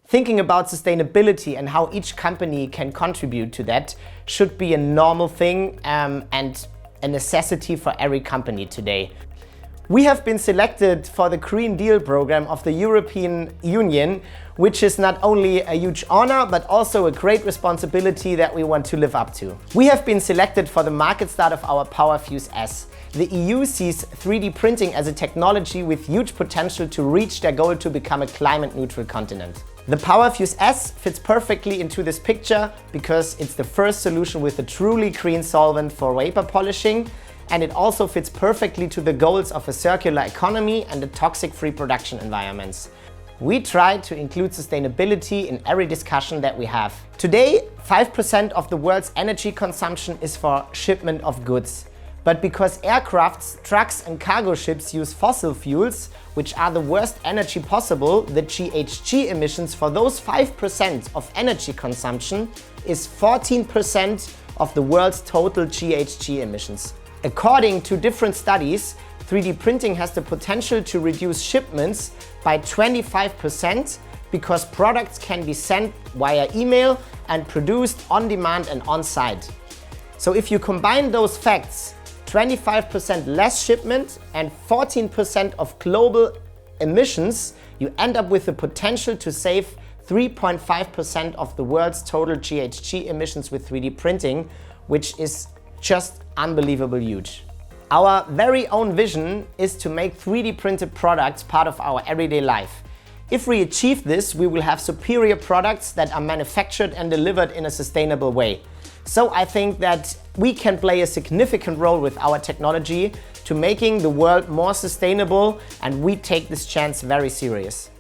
Thinking about sustainability and how each company can contribute to that should be a normal thing and a necessity for every company today. We have been selected for the Green Deal program of the European Union, which is not only a huge honor, but also a great responsibility that we want to live up to. We have been selected for the market start of our PowerFuse S. The EU sees 3D printing as a technology with huge potential to reach their goal to become a climate-neutral continent. The PowerFuse S fits perfectly into this picture because it's the first solution with a truly green solvent for vapor polishing, and it also fits perfectly to the goals of a circular economy and a toxic-free production environments. We try to include sustainability in every discussion that we have. Today, 5% of the world's energy consumption is for shipment of goods. But because aircrafts, trucks and cargo ships use fossil fuels, which are the worst energy possible, the GHG emissions for those 5% of energy consumption is 14% of the world's total GHG emissions. According to different studies, 3D printing has the potential to reduce shipments by 25% because products can be sent via email and produced on demand and on site. So if you combine those facts, 25% less shipment and 14% of global emissions, you end up with the potential to save 3.5% of the world's total GHG emissions with 3D printing, which is just unbelievably huge. Our very own vision is to make 3D printed products part of our everyday life. If we achieve this, we will have superior products that are manufactured and delivered in a sustainable way. So I think that we can play a significant role with our technology to making the world more sustainable, and we take this chance very serious.